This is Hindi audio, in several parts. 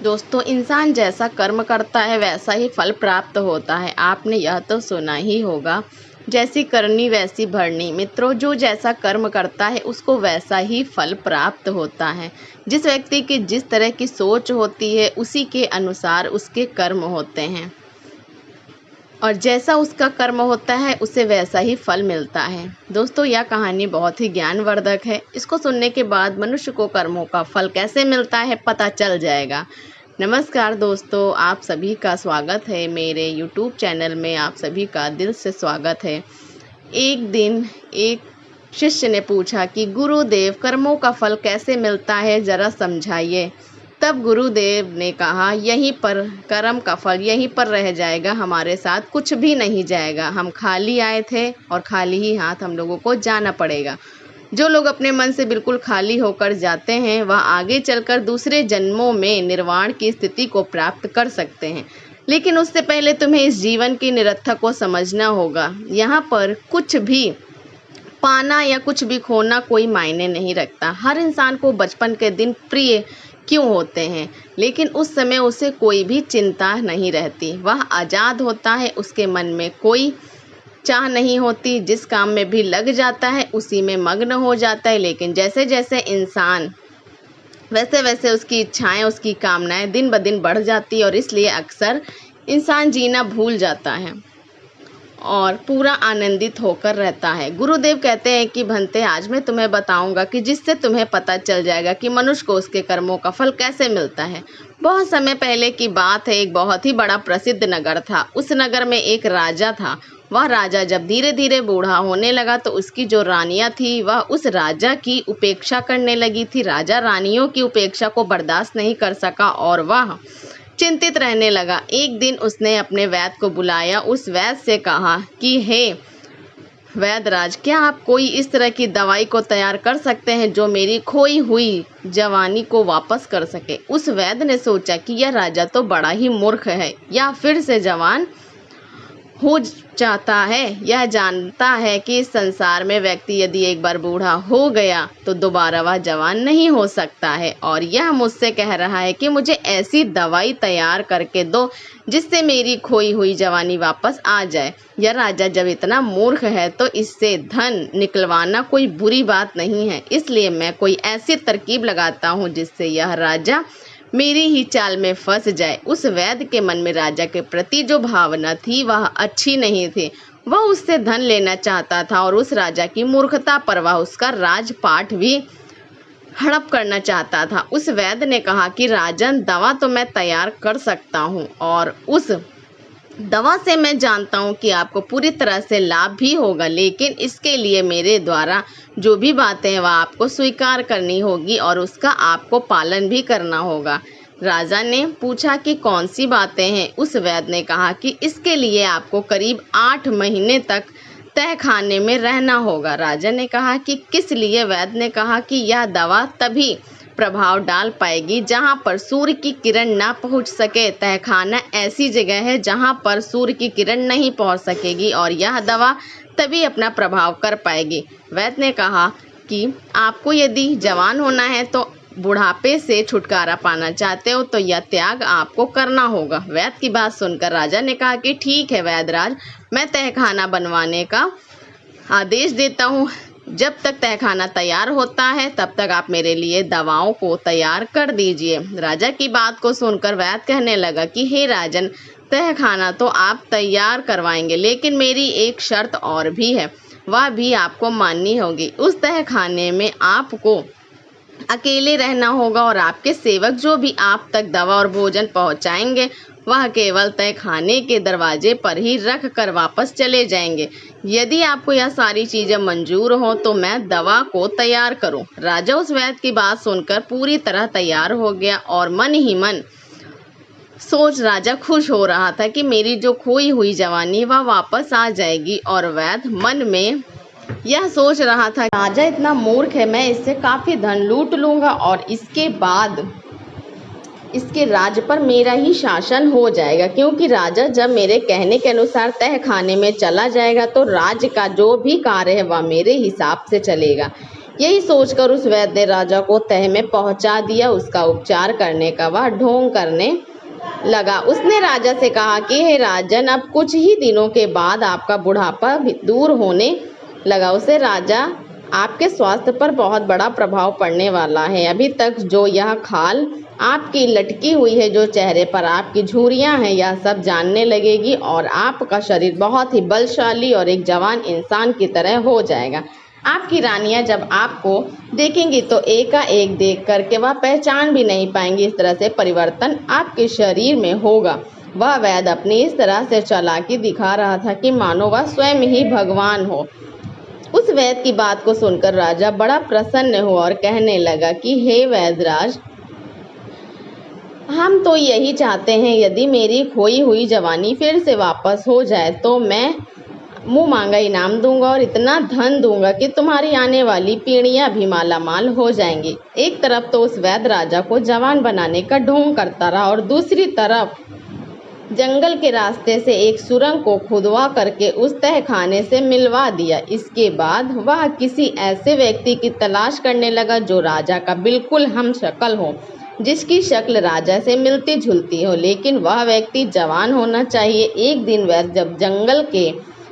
दोस्तों, इंसान जैसा कर्म करता है वैसा ही फल प्राप्त होता है। आपने यह तो सुना ही होगा, जैसी करनी वैसी भरनी। मित्रों, जो जैसा कर्म करता है उसको वैसा ही फल प्राप्त होता है। जिस व्यक्ति की जिस तरह की सोच होती है उसी के अनुसार उसके कर्म होते हैं, और जैसा उसका कर्म होता है उसे वैसा ही फल मिलता है। दोस्तों, यह कहानी बहुत ही ज्ञानवर्धक है। इसको सुनने के बाद मनुष्य को कर्मों का फल कैसे मिलता है पता चल जाएगा। नमस्कार दोस्तों, आप सभी का स्वागत है मेरे YouTube चैनल में। आप सभी का दिल से स्वागत है। एक दिन एक शिष्य ने पूछा कि गुरुदेव, कर्मों का फल कैसे मिलता है, ज़रा समझाइए। तब गुरुदेव ने कहा, यहीं पर कर्म का फल यहीं पर रह जाएगा, हमारे साथ कुछ भी नहीं जाएगा। हम खाली आए थे और खाली ही हाथ हम लोगों को जाना पड़ेगा। जो लोग अपने मन से बिल्कुल खाली होकर जाते हैं वह आगे चलकर दूसरे जन्मों में निर्वाण की स्थिति को प्राप्त कर सकते हैं। लेकिन उससे पहले तुम्हें इस जीवन की निरर्थक को समझना होगा। यहाँ पर कुछ भी पाना या कुछ भी खोना कोई मायने नहीं रखता। हर इंसान को बचपन के दिन प्रिय क्यों होते हैं, लेकिन उस समय उसे कोई भी चिंता नहीं रहती। वह आज़ाद होता है, उसके मन में कोई चाह नहीं होती। जिस काम में भी लग जाता है उसी में मग्न हो जाता है। लेकिन जैसे जैसे इंसान वैसे वैसे उसकी इच्छाएं, उसकी कामनाएं दिन ब दिन बढ़ जाती है, और इसलिए अक्सर इंसान जीना भूल जाता है और पूरा आनंदित होकर रहता है। गुरुदेव कहते हैं कि भंते, आज मैं तुम्हें बताऊंगा कि जिससे तुम्हें पता चल जाएगा कि मनुष्य को उसके कर्मों का फल कैसे मिलता है। बहुत समय पहले की बात है। एक बहुत ही बड़ा प्रसिद्ध नगर था। उस नगर में एक राजा था। वह राजा जब धीरे धीरे बूढ़ा होने लगा तो उसकी जो रानियां थी वह उस राजा की उपेक्षा करने लगी थी। राजा रानियों की उपेक्षा को बर्दाश्त नहीं कर सका और वह चिंतित रहने लगा। एक दिन उसने अपने वैद्य को बुलाया। उस वैद्य से कहा कि हे वैद्यराज, क्या आप कोई इस तरह की दवाई को तैयार कर सकते हैं जो मेरी खोई हुई जवानी को वापस कर सके। उस वैद्य ने सोचा कि यह राजा तो बड़ा ही मूर्ख है, या फिर से जवान हो जाता है। यह जानता है कि इस संसार में व्यक्ति यदि एक बार बूढ़ा हो गया तो दोबारा वह जवान नहीं हो सकता है, और यह मुझसे कह रहा है कि मुझे ऐसी दवाई तैयार करके दो जिससे मेरी खोई हुई जवानी वापस आ जाए। यह राजा जब इतना मूर्ख है तो इससे धन निकलवाना कोई बुरी बात नहीं है। इसलिए मैं कोई ऐसी तरकीब लगाता हूँ जिससे यह राजा मेरी ही चाल में फंस जाए। उस वैद्य के मन में राजा के प्रति जो भावना थी वह अच्छी नहीं थी। वह उससे धन लेना चाहता था और उस राजा की मूर्खता पर वह उसका राजपाट भी हड़प करना चाहता था। उस वैद्य ने कहा कि राजन, दवा तो मैं तैयार कर सकता हूँ, और उस दवा से मैं जानता हूँ कि आपको पूरी तरह से लाभ भी होगा, लेकिन इसके लिए मेरे द्वारा जो भी बातें हैं वह आपको स्वीकार करनी होगी और उसका आपको पालन भी करना होगा। राजा ने पूछा कि कौन सी बातें हैं। उस वैद्य ने कहा कि इसके लिए आपको करीब 8 महीने तक तहखाने में रहना होगा। राजा ने कहा कि किस लिए। वैद्य ने कहा कि यह दवा तभी प्रभाव डाल पाएगी जहां पर सूर्य की किरण ना पहुंच सके। तहखाना ऐसी जगह है जहां पर सूर्य की किरण नहीं पहुंच सकेगी, और यह दवा तभी अपना प्रभाव कर पाएगी। वैद्य ने कहा कि आपको यदि जवान होना है तो बुढ़ापे से छुटकारा पाना चाहते हो तो यह त्याग आपको करना होगा। वैद्य की बात सुनकर राजा ने कहा कि ठीक है वैद्यराज, मैं तहखाना बनवाने का आदेश देता हूँ। जब तक तहखाना तैयार होता है तब तक आप मेरे लिए दवाओं को तैयार कर दीजिए। राजा की बात को सुनकर वैद्य कहने लगा कि हे राजन, तहखाना तो आप तैयार करवाएंगे, लेकिन मेरी एक शर्त और भी है, वह भी आपको माननी होगी। उस तहखाने में आपको अकेले रहना होगा और आपके सेवक जो भी आप तक दवा और भोजन पहुंचाएंगे वह केवल तहखाने के दरवाजे पर ही रख कर वापस चले जाएंगे। यदि आपको यह सारी चीज़ें मंजूर हो तो मैं दवा को तैयार करूं। राजा उस वैद्य की बात सुनकर पूरी तरह तैयार हो गया और मन ही मन सोच राजा खुश हो रहा था कि मेरी जो खोई हुई जवानी वह वापस आ जाएगी। और वैद्य मन में यह सोच रहा था, राजा इतना मूर्ख है, मैं इससे काफ़ी धन लूट लूँगा और इसके बाद इसके राज्य पर मेरा ही शासन हो जाएगा, क्योंकि राजा जब मेरे कहने के अनुसार तहखाने में चला जाएगा तो राज्य का जो भी कार्य है वह मेरे हिसाब से चलेगा। यही सोचकर उस वैद्य ने राजा को तह में पहुंचा दिया। उसका उपचार करने का वह ढोंग करने लगा। उसने राजा से कहा कि हे राजन, अब कुछ ही दिनों के बाद आपका बुढ़ापा भी दूर होने लगा। उसे राजा, आपके स्वास्थ्य पर बहुत बड़ा प्रभाव पड़ने वाला है। अभी तक जो यह खाल आपकी लटकी हुई है, जो चेहरे पर आपकी झुर्रियां हैं, यह सब जानने लगेगी और आपका शरीर बहुत ही बलशाली और एक जवान इंसान की तरह हो जाएगा। आपकी रानियां जब आपको देखेंगी तो एकाएक देख करके वह पहचान भी नहीं पाएंगी। इस तरह से परिवर्तन आपके शरीर में होगा। वह वैद्य अपनी इस तरह से चालाकी दिखा रहा था कि मानो वह स्वयं ही भगवान हो। उस वैद्य की बात को सुनकर राजा बड़ा प्रसन्न हुआ और कहने लगा कि हे वैद्यराज, हम तो यही चाहते हैं, यदि मेरी खोई हुई जवानी फिर से वापस हो जाए तो मैं मुंह मांगा इनाम दूंगा और इतना धन दूंगा कि तुम्हारी आने वाली पीढ़ियां भी मालामाल हो जाएंगी। एक तरफ तो उस वैद्य राजा को जवान बनाने का ढोंग करता रहा और दूसरी तरफ जंगल के रास्ते से एक सुरंग को खुदवा करके उस तहखाने से मिलवा दिया। इसके बाद वह किसी ऐसे व्यक्ति की तलाश करने लगा जो राजा का बिल्कुल हमशक्ल हो, जिसकी शक्ल राजा से मिलती जुलती हो, लेकिन वह व्यक्ति जवान होना चाहिए। एक दिन वह जब जंगल के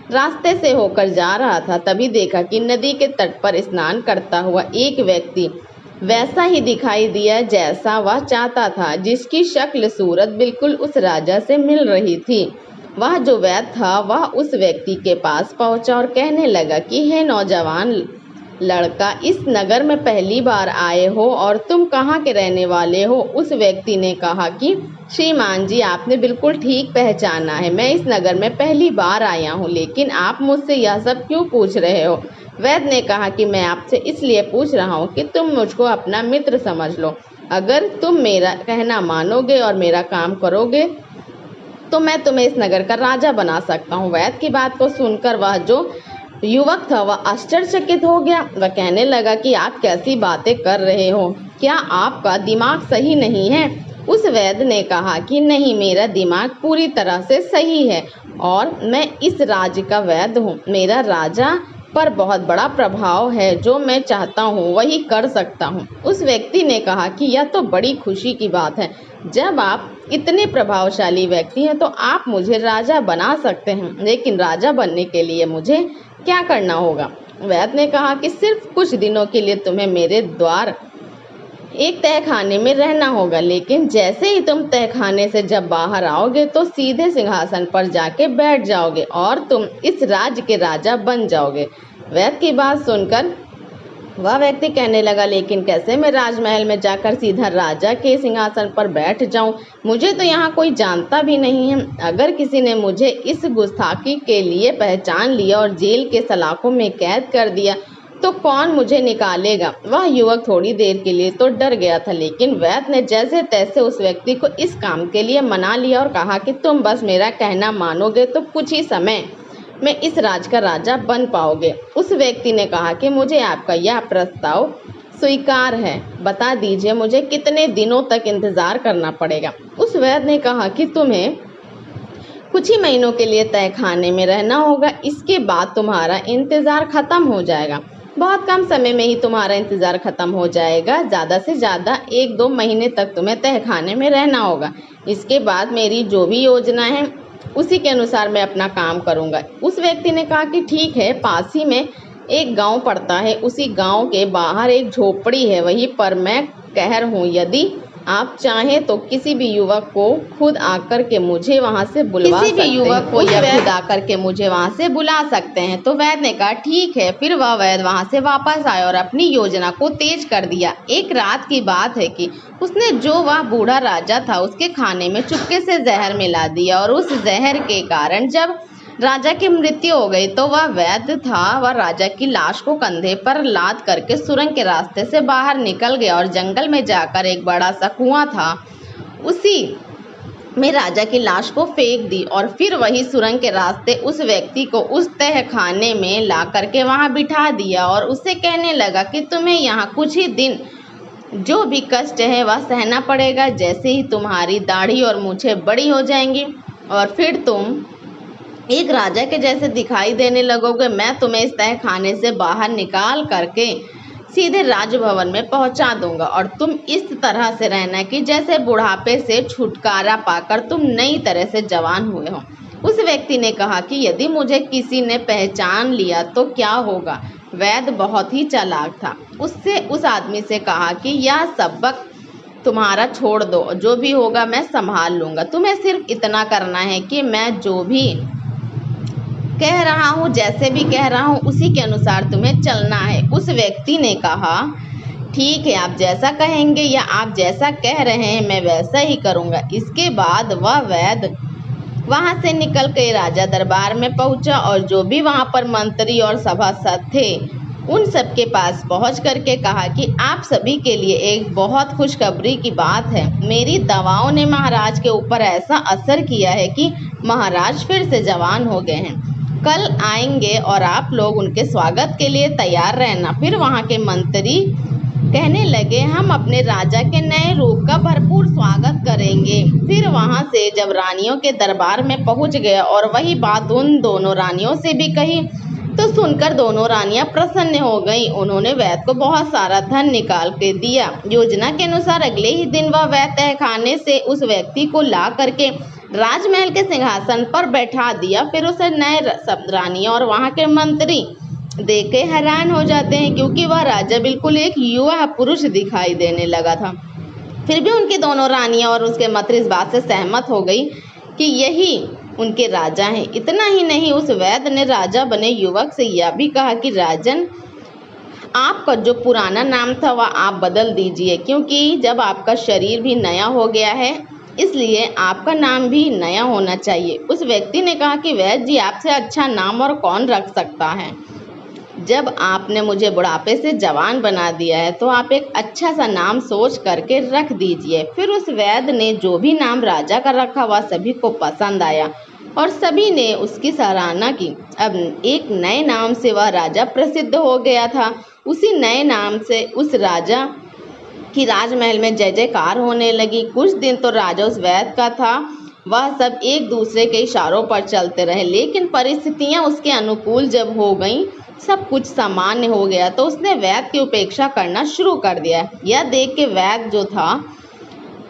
रास्ते से होकर जा रहा था, तभी देखा कि नदी के तट पर स्नान करता हुआ एक व्यक्ति वैसा ही दिखाई दिया जैसा वह चाहता था, जिसकी शक्ल सूरत बिल्कुल उस राजा से मिल रही थी। वह जो वैद्य था वह उस व्यक्ति के पास पहुंचा और कहने लगा कि हे नौजवान लड़का, इस नगर में पहली बार आए हो और तुम कहाँ के रहने वाले हो? उस व्यक्ति ने कहा कि श्रीमान जी, आपने बिल्कुल ठीक पहचाना है। मैं इस नगर में पहली बार आया हूँ, लेकिन आप मुझसे यह सब क्यों पूछ रहे हो? वैद्य ने कहा कि मैं आपसे इसलिए पूछ रहा हूँ कि तुम मुझको अपना मित्र समझ लो। अगर तुम मेरा कहना मानोगे और मेरा काम करोगे तो मैं तुम्हें इस नगर का राजा बना सकता हूँ। वैद्य की बात को सुनकर वह जो युवक था वह आश्चर्यचकित हो गया। वह कहने लगा कि आप कैसी बातें कर रहे हो? क्या आपका दिमाग सही नहीं है? उस वैद्य ने कहा कि नहीं, मेरा दिमाग पूरी तरह से सही है और मैं इस राज्य का वैद्य हूँ। मेरा राजा पर बहुत बड़ा प्रभाव है, जो मैं चाहता हूँ वही कर सकता हूँ। उस व्यक्ति ने कहा कि यह तो बड़ी खुशी की बात है। जब आप इतने प्रभावशाली व्यक्ति हैं तो आप मुझे राजा बना सकते हैं, लेकिन राजा बनने के लिए मुझे क्या करना होगा? वैद्य ने कहा कि सिर्फ कुछ दिनों के लिए तुम्हें मेरे द्वार एक तहखाने में रहना होगा, लेकिन जैसे ही तुम तहखाने से जब बाहर आओगे तो सीधे सिंहासन पर जाके बैठ जाओगे और तुम इस राज्य के राजा बन जाओगे। वैद्य की बात सुनकर वह व्यक्ति कहने लगा, लेकिन कैसे मैं राजमहल में जाकर सीधा राजा के सिंहासन पर बैठ जाऊं? मुझे तो यहाँ कोई जानता भी नहीं है। अगर किसी ने मुझे इस गुस्ताखी के लिए पहचान लिया और जेल के सलाखों में कैद कर दिया तो कौन मुझे निकालेगा? वह युवक थोड़ी देर के लिए तो डर गया था, लेकिन वैद्य ने जैसे तैसे उस व्यक्ति को इस काम के लिए मना लिया और कहा कि तुम बस मेरा कहना मानोगे तो कुछ ही समय में इस राज्य का राजा बन पाओगे। उस व्यक्ति ने कहा कि मुझे आपका यह प्रस्ताव स्वीकार है, बता दीजिए मुझे कितने दिनों तक इंतजार करना पड़ेगा? उस वैद्य ने कहा कि तुम्हें कुछ ही महीनों के लिए तहखाने में रहना होगा, इसके बाद तुम्हारा इंतजार खत्म हो जाएगा। बहुत कम समय में ही तुम्हारा इंतजार खत्म हो जाएगा। ज़्यादा से ज़्यादा 1-2 महीने तक तुम्हें तहखाने में रहना होगा। इसके बाद मेरी जो भी योजना है उसी के अनुसार मैं अपना काम करूंगा। उस व्यक्ति ने कहा कि ठीक है, पास ही में एक गांव पड़ता है, उसी गांव के बाहर एक झोपड़ी है, वहीं पर मैं कहर हूँ। यदि आप चाहें तो किसी भी युवक को खुद आकर के मुझे वहां से बुलवा सकते हैं। युवक को या खुद आकर के मुझे वहां से बुला सकते हैं। तो वैद्य ने कहा ठीक है। फिर वह वैद्य वहां से वापस आया और अपनी योजना को तेज कर दिया। एक रात की बात है कि उसने जो वह बूढ़ा राजा था उसके खाने में चुपके से जहर मिला दिया और उस जहर के कारण जब राजा की मृत्यु हो गई तो वह वैद्य था, वह राजा की लाश को कंधे पर लाद करके सुरंग के रास्ते से बाहर निकल गया और जंगल में जाकर एक बड़ा सा कुआं था, उसी में राजा की लाश को फेंक दी और फिर वही सुरंग के रास्ते उस व्यक्ति को उस तहखाने में ला करके वहां बिठा दिया और उससे कहने लगा कि तुम्हें यहाँ कुछ ही दिन जो भी कष्ट है वह सहना पड़ेगा। जैसे ही तुम्हारी दाढ़ी और मूछें बड़ी हो जाएंगी और फिर तुम एक राजा के जैसे दिखाई देने लगोगे, मैं तुम्हें इस तहखाने से बाहर निकाल करके सीधे राजभवन में पहुंचा दूंगा और तुम इस तरह से रहना कि जैसे बुढ़ापे से छुटकारा पाकर तुम नई तरह से जवान हुए हो। उस व्यक्ति ने कहा कि यदि मुझे किसी ने पहचान लिया तो क्या होगा। वैद्य बहुत ही चालाक था। उससे उस आदमी से कहा कि यह सबक तुम्हारा छोड़ दो, जो भी होगा मैं संभाल लूंगा। तुम्हें सिर्फ इतना करना है कि मैं जो भी कह रहा हूँ, जैसे भी कह रहा हूँ, उसी के अनुसार तुम्हें चलना है। उस व्यक्ति ने कहा ठीक है, आप जैसा कहेंगे या आप जैसा कह रहे हैं मैं वैसा ही करूँगा। इसके बाद वह वैद्य वहां से निकल के राजा दरबार में पहुंचा और जो भी वहां पर मंत्री और सभासद थे उन सबके पास पहुंच करके कहा कि आप सभी के लिए एक बहुत खुशखबरी की बात है। मेरी दवाओं ने महाराज के ऊपर ऐसा असर किया है कि महाराज फिर से जवान हो गए हैं। कल आएंगे और आप लोग उनके स्वागत के लिए तैयार रहना। फिर वहां के मंत्री कहने लगे हम अपने राजा के नए रूप का भरपूर स्वागत करेंगे। फिर वहां से जब रानियों के दरबार में पहुंच गया और वही बात उन दोनों रानियों से भी कही तो सुनकर दोनों रानियां प्रसन्न हो गईं। उन्होंने वैद्य को बहुत सारा धन निकाल के दिया। योजना के अनुसार अगले ही दिन वह वैद्य तहखाने से उस व्यक्ति को ला करके राजमहल के सिंहासन पर बैठा दिया। फिर उसे नए सब रानियां और वहां के मंत्री देख के हैरान हो जाते हैं क्योंकि वह राजा बिल्कुल एक युवा पुरुष दिखाई देने लगा था। फिर भी उनकी दोनों रानियां और उसके मंत्री इस बात से सहमत हो गई कि यही उनके राजा हैं। इतना ही नहीं, उस वैद्य ने राजा बने युवक से यह भी कहा कि राजन, आपका जो पुराना नाम था वह आप बदल दीजिए, क्योंकि जब आपका शरीर भी नया हो गया है इसलिए आपका नाम भी नया होना चाहिए। उस व्यक्ति ने कहा कि वैद्य जी, आपसे अच्छा नाम और कौन रख सकता है। जब आपने मुझे बुढ़ापे से जवान बना दिया है तो आप एक अच्छा सा नाम सोच करके रख दीजिए। फिर उस वैद्य ने जो भी नाम राजा का रखा वह सभी को पसंद आया और सभी ने उसकी सराहना की। अब एक नए नाम से वह राजा प्रसिद्ध हो गया था। उसी नए नाम से उस राजा की राजमहल में जय जयकार होने लगी। कुछ दिन तो राजा उस वैद्य का था, वह सब एक दूसरे के इशारों पर चलते रहे, लेकिन परिस्थितियां उसके अनुकूल जब हो गईं, सब कुछ सामान्य हो गया तो उसने वैद्य की उपेक्षा करना शुरू कर दिया। यह देख के वैद्य जो था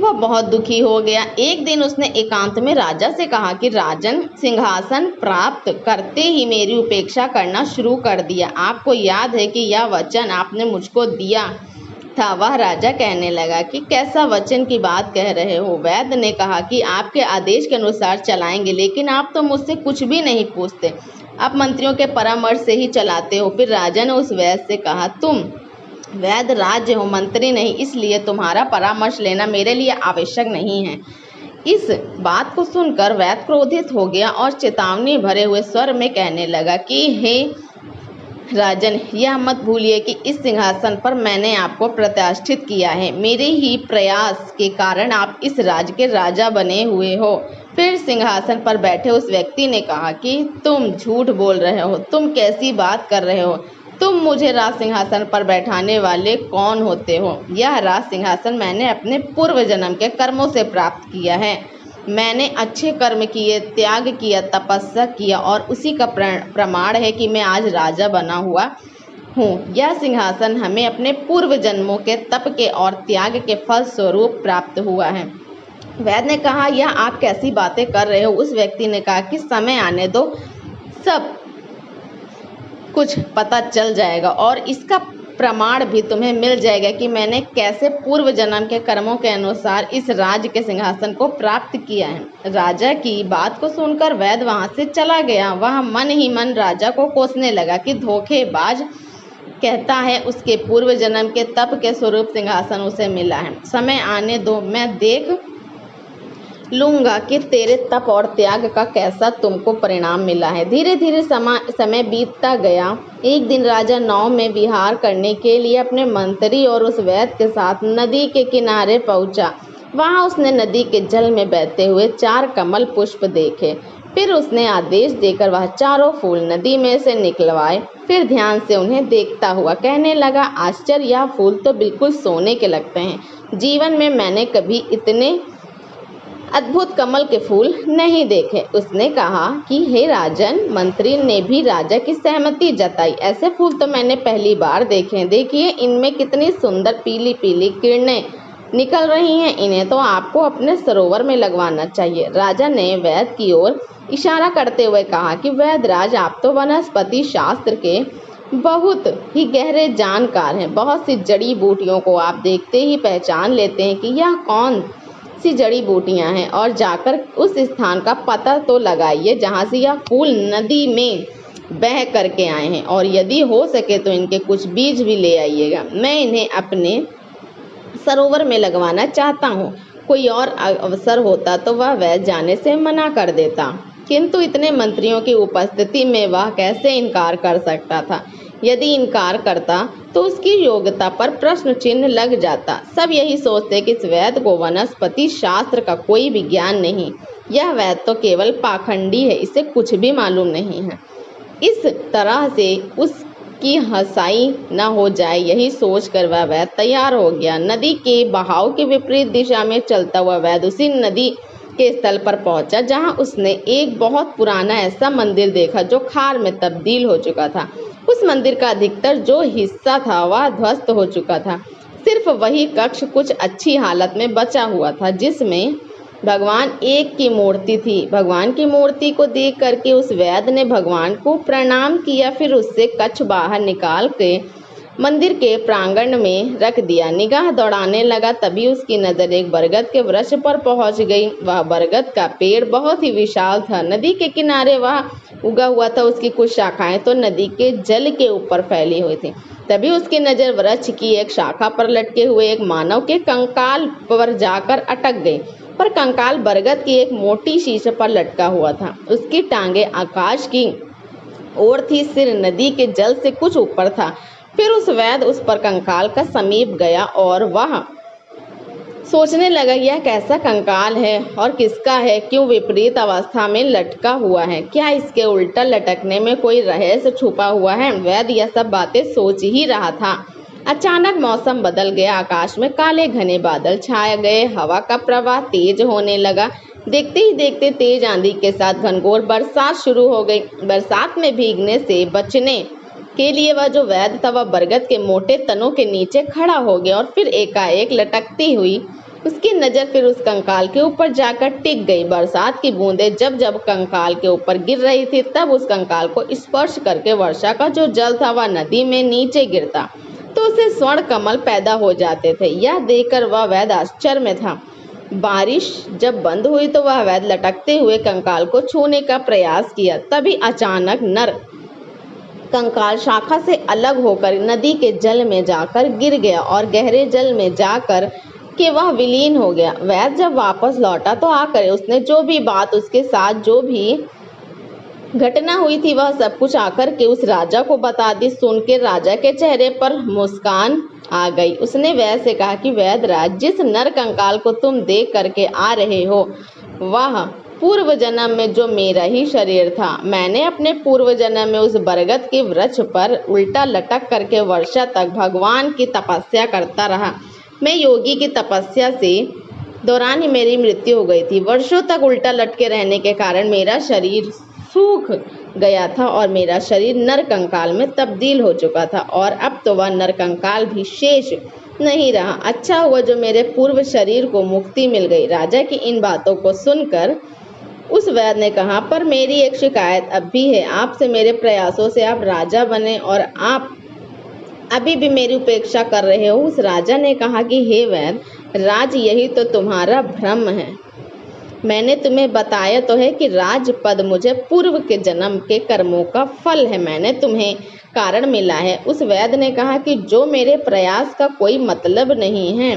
वह बहुत दुखी हो गया। एक दिन उसने एकांत में राजा से कहा कि राजन, सिंहासन प्राप्त करते ही मेरी उपेक्षा करना शुरू कर दिया। आपको याद है कि यह वचन आपने मुझको दिया था। वह राजा कहने लगा कि कैसा वचन की बात कह रहे हो। वैद्य ने कहा कि आपके आदेश के अनुसार चलाएंगे, लेकिन आप तो मुझसे कुछ भी नहीं पूछते, आप मंत्रियों के परामर्श से ही चलाते हो। फिर राजा ने उस वैद्य से कहा, तुम वैद्य राज्य हो, मंत्री नहीं, इसलिए तुम्हारा परामर्श लेना मेरे लिए आवश्यक नहीं है। इस बात को सुनकर वैद्य क्रोधित हो गया और चेतावनी भरे हुए स्वर में कहने लगा कि हे राजन, यह मत भूलिए कि इस सिंहासन पर मैंने आपको प्रतिष्ठित किया है। मेरे ही प्रयास के कारण आप इस राज्य के राजा बने हुए हो। फिर सिंहासन पर बैठे उस व्यक्ति ने कहा कि तुम झूठ बोल रहे हो, तुम कैसी बात कर रहे हो, तुम मुझे राज सिंहासन पर बैठाने वाले कौन होते हो। यह राज सिंहासन मैंने अपने पूर्व जन्म के कर्मों से प्राप्त किया है। मैंने अच्छे कर्म किए, त्याग किया, तपस्या किया और उसी का प्रमाण है कि मैं आज राजा बना हुआ हूँ। यह सिंहासन हमें अपने पूर्व जन्मों के तप के और त्याग के फल स्वरूप प्राप्त हुआ है। वैद्य ने कहा, यह आप कैसी बातें कर रहे हो। उस व्यक्ति ने कहा कि समय आने दो, सब कुछ पता चल जाएगा और इसका प्रमाण भी तुम्हें मिल जाएगा कि मैंने कैसे पूर्व जन्म के कर्मों के अनुसार इस राज्य के सिंहासन को प्राप्त किया है। राजा की बात को सुनकर वैद्य वहां से चला गया। वह मन ही मन राजा को कोसने लगा कि धोखेबाज कहता है उसके पूर्व जन्म के तप के स्वरूप सिंहासन उसे मिला है। समय आने दो, मैं देख लूंगा कि तेरे तप और त्याग का कैसा तुमको परिणाम मिला है। धीरे धीरे समय बीतता गया। एक दिन राजा नाव में विहार करने के लिए अपने मंत्री और उस वैद्य के साथ नदी के किनारे पहुंचा। वहां उसने नदी के जल में बहते हुए 4 कमल पुष्प देखे। फिर उसने आदेश देकर वह चारों फूल नदी में से निकलवाए। फिर ध्यान से उन्हें देखता हुआ कहने लगा, आश्चर्य, यह फूल तो बिल्कुल सोने के लगते हैं। जीवन में मैंने कभी इतने अद्भुत कमल के फूल नहीं देखे। उसने कहा कि हे राजन, मंत्री ने भी राजा की सहमति जताई। ऐसे फूल तो मैंने पहली बार देखे हैं। देखिए, इनमें कितनी सुंदर पीली पीली किरणें निकल रही हैं। इन्हें तो आपको अपने सरोवर में लगवाना चाहिए। राजा ने वैद्य की ओर इशारा करते हुए कहा कि वैद्यराज, आप तो वनस्पति शास्त्र के बहुत ही गहरे जानकार हैं। बहुत सी जड़ी बूटियों को आप देखते ही पहचान लेते हैं कि यह कौन सी जड़ी बूटियां हैं, और जाकर उस स्थान का पता तो लगाइए जहां से यह फूल नदी में बह करके आए हैं, और यदि हो सके तो इनके कुछ बीज भी ले आइएगा। मैं इन्हें अपने सरोवर में लगवाना चाहता हूँ। कोई और अवसर होता तो वह वैद्य जाने से मना कर देता, किंतु इतने मंत्रियों की उपस्थिति में वह कैसे इनकार कर सकता था। यदि इनकार करता तो उसकी योग्यता पर प्रश्न चिन्ह लग जाता। सब यही सोचते कि इस वैद्य को वनस्पति शास्त्र का कोई भी ज्ञान नहीं। यह वैद्य तो केवल पाखंडी है, इसे कुछ भी मालूम नहीं है। इस तरह से उसकी हंसाई न हो जाए, यही सोचकर वह वैद्य तैयार हो गया। नदी के बहाव के विपरीत दिशा में चलता हुआ वैद्य उसी नदी के स्थल पर पहुंचा जहां उसने एक बहुत पुराना ऐसा मंदिर देखा जो खार में तब्दील हो चुका था। उस मंदिर का अधिकतर जो हिस्सा था वह ध्वस्त हो चुका था। सिर्फ वही कक्ष कुछ अच्छी हालत में बचा हुआ था, जिसमें भगवान एक की मूर्ति थी। भगवान की मूर्ति को देख करके उस वैद्य ने भगवान को प्रणाम किया। फिर उससे कच्छ बाहर निकाल के मंदिर के प्रांगण में रख दिया। निगाह दौड़ाने लगा, तभी उसकी नज़र एक बरगद के वृक्ष पर पहुंच गई। वह बरगद का पेड़ बहुत ही विशाल था। नदी के किनारे वह उगा हुआ था। उसकी कुछ शाखाएं तो नदी के जल के ऊपर फैली हुई थी। तभी उसकी नज़र वृक्ष की एक शाखा पर लटके हुए एक मानव के कंकाल पर जाकर अटक गई। पर कंकाल बरगद की एक मोटी शीशे पर लटका हुआ था। उसकी टांगे आकाश की ओर थी, सिर नदी के जल से कुछ ऊपर था। फिर उस वैद्य उस पर कंकाल का समीप गया और वह सोचने लगा, यह कैसा कंकाल है और किसका है? क्यों विपरीत अवस्था में लटका हुआ है? क्या इसके उल्टा लटकने में कोई रहस्य छुपा हुआ है? वैद्य यह सब बातें सोच ही रहा था। अचानक मौसम बदल गया। आकाश में काले घने बादल छाए गए। हवा का प्रवाह तेज होने लगा। देखते ही देखते तेज आंधी के साथ घनघोर बरसात शुरू हो गई। बरसात में भीगने से बचने के लिए वह जो वैद्य था वह बरगद के मोटे तनों के नीचे खड़ा हो गया, और फिर एकाएक लटकती हुई उसकी नज़र फिर उस कंकाल के ऊपर जाकर टिक गई। बरसात की बूंदें जब जब कंकाल के ऊपर गिर रही थी, तब उस कंकाल को स्पर्श करके वर्षा का जो जल था वह नदी में नीचे गिरता तो उसे स्वर्ण कमल पैदा हो जाते थे। यह देखकर वह वैद्य आश्चर्य में था। बारिश जब बंद हुई तो वह वैद्य लटकते हुए कंकाल को छूने का प्रयास किया। तभी अचानक नर कंकाल शाखा से अलग होकर नदी के जल में जाकर गिर गया और गहरे जल में जाकर के वह विलीन हो गया। वैद्य जब वापस लौटा तो आकर उसने जो भी बात उसके साथ जो भी घटना हुई थी वह सब कुछ आकर के उस राजा को बता दी। सुन के राजा के चेहरे पर मुस्कान आ गई। उसने वैद्य से कहा कि वैद्यराज, जिस नर कंकाल को तुम देख करके आ रहे हो वह पूर्व जन्म में जो मेरा ही शरीर था। मैंने अपने पूर्व जन्म में उस बरगद के वृक्ष पर उल्टा लटक करके वर्षा तक भगवान की तपस्या करता रहा। मैं योगी की तपस्या से दौरान ही मेरी मृत्यु हो गई थी। वर्षों तक उल्टा लटके रहने के कारण मेरा शरीर सूख गया था और मेरा शरीर नर कंकाल में तब्दील हो चुका था, और अब तो वह नर कंकाल भी शेष नहीं रहा। अच्छा हुआ जो मेरे पूर्व शरीर को मुक्ति मिल गई। राजा की इन बातों को सुनकर उस वैद्य ने कहा, पर मेरी एक शिकायत अब भी है। आपसे मेरे प्रयासों से आप राजा बने और आप अभी भी मेरी उपेक्षा कर रहे हो। उस राजा ने कहा कि हे वैद्य राज, यही तो तुम्हारा भ्रम है। मैंने तुम्हें बताया तो है कि राज पद मुझे पूर्व के जन्म के कर्मों का फल है। मैंने तुम्हें कारण मिला है। उस वैद्य ने कहा कि जो मेरे प्रयास का कोई मतलब नहीं है।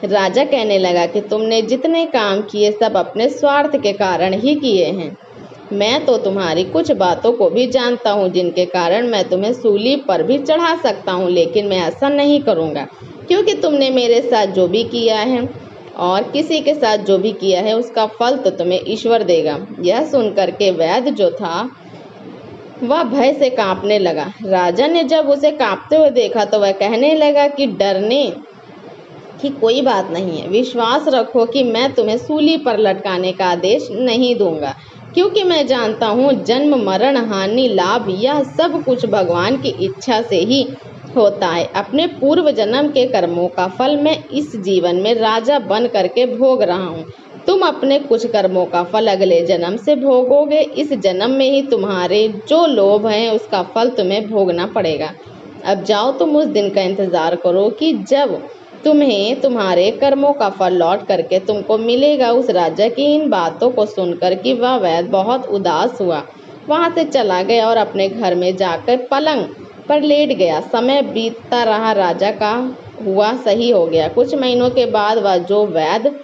राजा कहने लगा कि तुमने जितने काम किए सब अपने स्वार्थ के कारण ही किए हैं। मैं तो तुम्हारी कुछ बातों को भी जानता हूँ जिनके कारण मैं तुम्हें सूली पर भी चढ़ा सकता हूँ, लेकिन मैं ऐसा नहीं करूँगा, क्योंकि तुमने मेरे साथ जो भी किया है और किसी के साथ जो भी किया है उसका फल तो तुम्हें ईश्वर देगा। यह सुनकर के वैद्य जो था वह भय से कांपने लगा। राजा ने जब उसे कांपते हुए देखा तो वह कहने लगा कि डरने कि कोई बात नहीं है, विश्वास रखो कि मैं तुम्हें सूली पर लटकाने का आदेश नहीं दूंगा, क्योंकि मैं जानता हूँ जन्म मरण हानि लाभ यह सब कुछ भगवान की इच्छा से ही होता है। अपने पूर्व जन्म के कर्मों का फल मैं इस जीवन में राजा बन करके भोग रहा हूँ। तुम अपने कुछ कर्मों का फल अगले जन्म से भोगोगे। इस जन्म में ही तुम्हारे जो लोभ हैं उसका फल तुम्हें भोगना पड़ेगा। अब जाओ, तुम उस दिन का इंतजार करो कि जब तुम्हें तुम्हारे कर्मों का फल लौट करके तुमको मिलेगा। उस राजा की इन बातों को सुनकर कि वह वैद्य बहुत उदास हुआ, वहां से चला गया और अपने घर में जाकर पलंग पर लेट गया। समय बीतता रहा, राजा का हुआ सही हो गया। कुछ महीनों के बाद वह जो वैद्य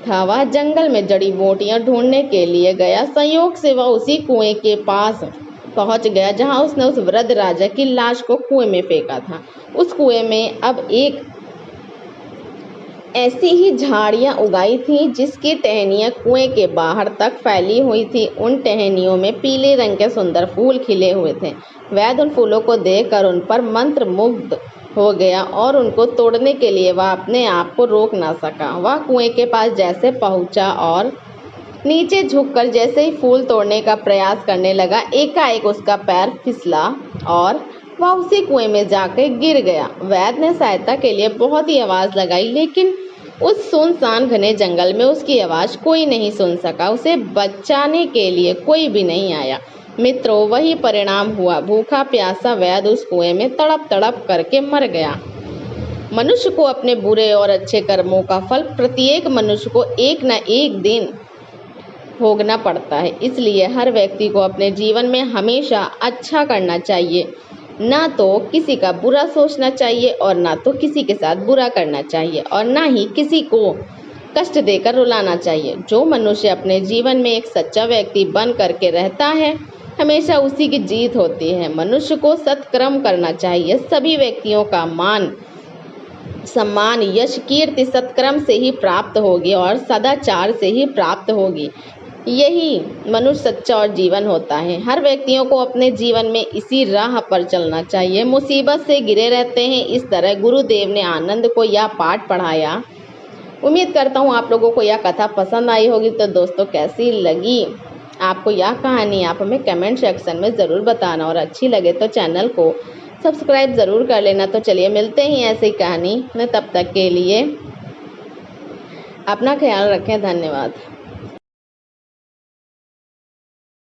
था वह जंगल में जड़ी बूटियां ढूंढने के लिए गया। संयोग से वह उसी कुएं के पास पहुंच गया जहां उसने उस वृद्ध राजा की लाश को कुएं में फेंका था। उस कुएं में अब एक ऐसी ही झाड़ियां उगाई थीं जिसकी टहनियां कुएं के बाहर तक फैली हुई थी। उन टहनियों में पीले रंग के सुंदर फूल खिले हुए थे। वैद्य उन फूलों को देखकर उन पर मंत्र मुग्ध हो गया और उनको तोड़ने के लिए वह अपने आप को रोक ना सका। वह कुएं के पास जैसे पहुंचा और नीचे झुककर जैसे ही फूल तोड़ने का प्रयास करने लगा, एकाएक उसका पैर फिसला और वह उसी कुएं में जाकर गिर गया। वैद्य ने सहायता के लिए बहुत ही आवाज लगाई, लेकिन उस सुनसान घने जंगल में उसकी आवाज कोई नहीं सुन सका। उसे बचाने के लिए कोई भी नहीं आया। मित्रों, वही परिणाम हुआ। भूखा प्यासा वैद्य उस कुएं में तड़प तड़प करके मर गया। मनुष्य को अपने बुरे और अच्छे कर्मों का फल प्रत्येक मनुष्य को एक न एक दिन भोगना पड़ता है। इसलिए हर व्यक्ति को अपने जीवन में हमेशा अच्छा करना चाहिए, ना तो किसी का बुरा सोचना चाहिए और ना तो किसी के साथ बुरा करना चाहिए और ना ही किसी को कष्ट देकर रुलाना चाहिए। जो मनुष्य अपने जीवन में एक सच्चा व्यक्ति बन करके रहता है, हमेशा उसी की जीत होती है। मनुष्य को सत्कर्म करना चाहिए। सभी व्यक्तियों का मान सम्मान यश कीर्ति सत्कर्म से ही प्राप्त होगी और सदाचार से ही प्राप्त होगी। यही मनुष्य सच्चा और जीवन होता है। हर व्यक्तियों को अपने जीवन में इसी राह पर चलना चाहिए। मुसीबत से घिरे रहते हैं। इस तरह गुरुदेव ने आनंद को यह पाठ पढ़ाया। उम्मीद करता हूँ आप लोगों को यह कथा पसंद आई होगी। तो दोस्तों, कैसी लगी आपको यह कहानी, आप हमें कमेंट सेक्शन में ज़रूर बताना और अच्छी लगे तो चैनल को सब्सक्राइब ज़रूर कर लेना। तो चलिए मिलते ही ऐसी कहानी में, तब तक के लिए अपना ख्याल रखें। धन्यवाद।